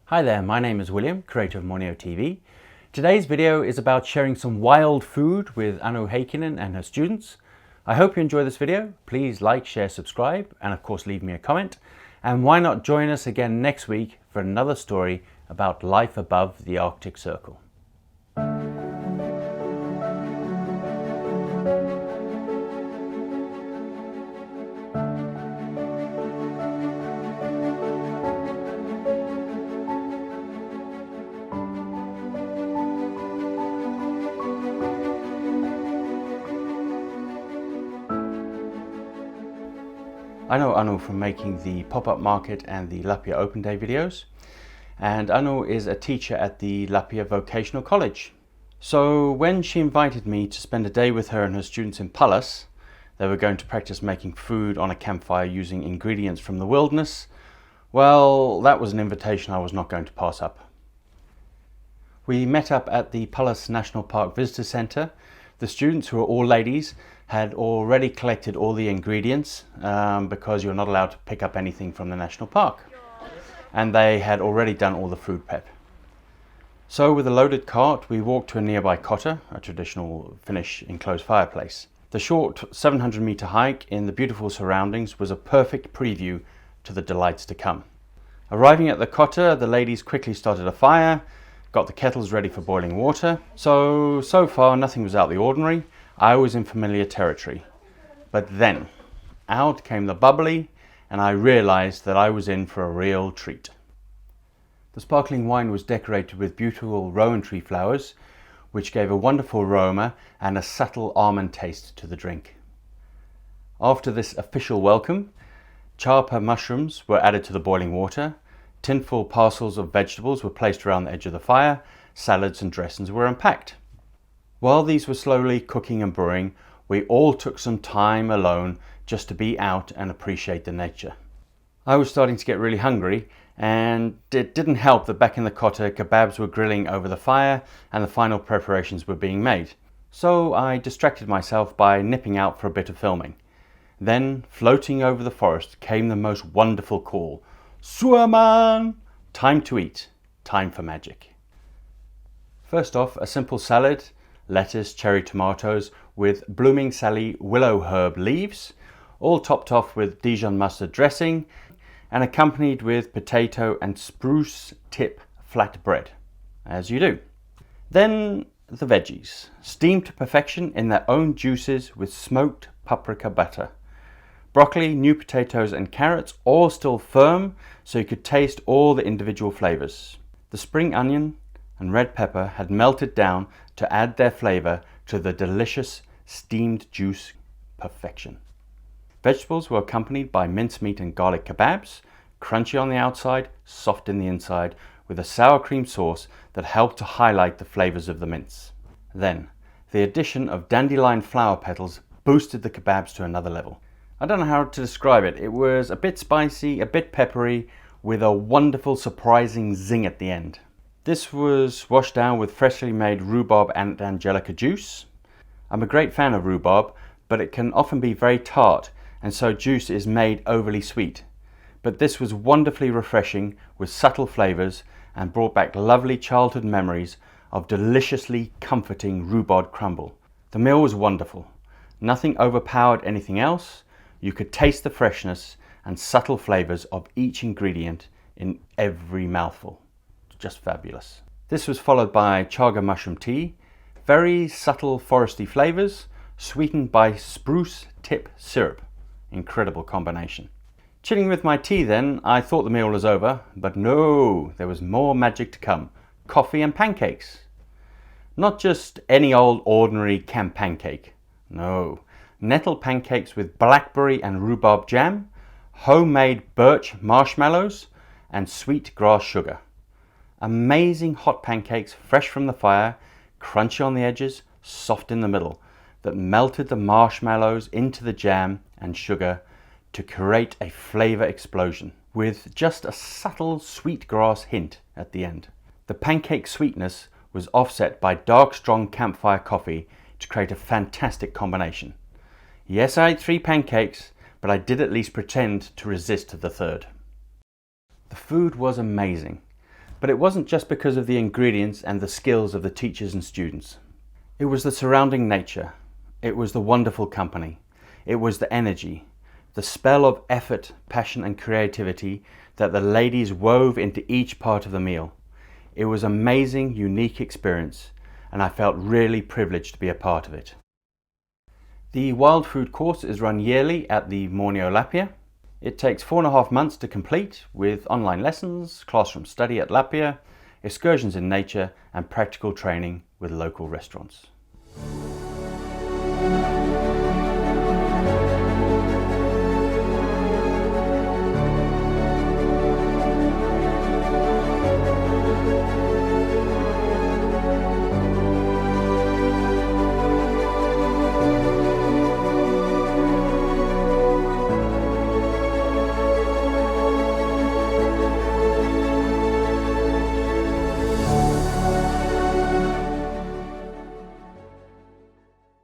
Hi there, my name is William, creator of muoniotv. Today's video is about sharing some wild food with Heikkinen and her students. I hope you enjoy this video. Please like, share, subscribe, and of course leave me a comment. And why not join us again next week for another story about life above the Arctic Circle. I know Anu from making the pop-up market and the Lappia open day videos, and Anu is a teacher at the Lappia vocational college. So when she invited me to spend a day with her and her students in Pallas, they were going to practice making food on a campfire using ingredients from the wilderness. Well, that was an invitation I was not going to pass up. We met up at the Pallas National Park Visitor Centre. The students, who are all ladies, had already collected all the ingredients because you're not allowed to pick up anything from the national park. And they had already done all the food prep. So with a loaded cart, we walked to a nearby kotta, a traditional Finnish enclosed fireplace. The short 700-meter hike in the beautiful surroundings was a perfect preview to the delights to come. Arriving at the kotta, the ladies quickly started a fire, got the kettles ready for boiling water. So far nothing was out of the ordinary. I was in familiar territory. But then, out came the bubbly, and I realized that I was in for a real treat. The sparkling wine was decorated with beautiful rowan tree flowers, which gave a wonderful aroma and a subtle almond taste to the drink. After this official welcome, charpa mushrooms were added to the boiling water, tinful parcels of vegetables were placed around the edge of the fire, salads and dressings were unpacked. While these were slowly cooking and brewing, we all took some time alone just to be out and appreciate the nature. I was starting to get really hungry, and it didn't help that back in the kotta kebabs were grilling over the fire and the final preparations were being made. So I distracted myself by nipping out for a bit of filming. Then, floating over the forest, came the most wonderful call. Suoman! Time to eat. Time for magic. First off, a simple salad, lettuce, cherry tomatoes with blooming Sally willow herb leaves, all topped off with Dijon mustard dressing and accompanied with potato and spruce tip flat bread, as you do. Then the veggies, steamed to perfection in their own juices with smoked paprika butter. Broccoli, new potatoes and carrots, all still firm, so you could taste all the individual flavors. The spring onion and red pepper had melted down to add their flavor to the delicious steamed juice perfection. Vegetables were accompanied by mincemeat and garlic kebabs, crunchy on the outside, soft in the inside, with a sour cream sauce that helped to highlight the flavors of the mince. Then, the addition of dandelion flower petals boosted the kebabs to another level. I don't know how to describe it. It was a bit spicy, a bit peppery, with a wonderful surprising zing at the end. This was washed down with freshly made rhubarb and angelica juice. I'm a great fan of rhubarb, but it can often be very tart, and so juice is made overly sweet. But this was wonderfully refreshing with subtle flavors and brought back lovely childhood memories of deliciously comforting rhubarb crumble. The meal was wonderful. Nothing overpowered anything else. You could taste the freshness and subtle flavors of each ingredient in every mouthful. Just fabulous. This was followed by chaga mushroom tea, very subtle foresty flavors, sweetened by spruce tip syrup. Incredible combination. Chilling with my tea then, I thought the meal was over, but no, there was more magic to come. Coffee and pancakes. Not just any old ordinary camp pancake. No, nettle pancakes with blackberry and rhubarb jam, homemade birch marshmallows, and sweet grass sugar. Amazing hot pancakes, fresh from the fire, crunchy on the edges, soft in the middle, that melted the marshmallows into the jam and sugar to create a flavor explosion, with just a subtle sweet grass hint at the end. The pancake sweetness was offset by dark, strong campfire coffee to create a fantastic combination. Yes, I ate 3 pancakes, but I did at least pretend to resist the third. The food was amazing. But it wasn't just because of the ingredients and the skills of the teachers and students. It was the surrounding nature. It was the wonderful company. It was the energy, the spell of effort, passion and creativity that the ladies wove into each part of the meal. It was an amazing, unique experience, and I felt really privileged to be a part of it. The wild food course is run yearly at the Muonio, Lappia. It takes 4.5 months to complete, with online lessons, classroom study at Lappia, excursions in nature and practical training with local restaurants.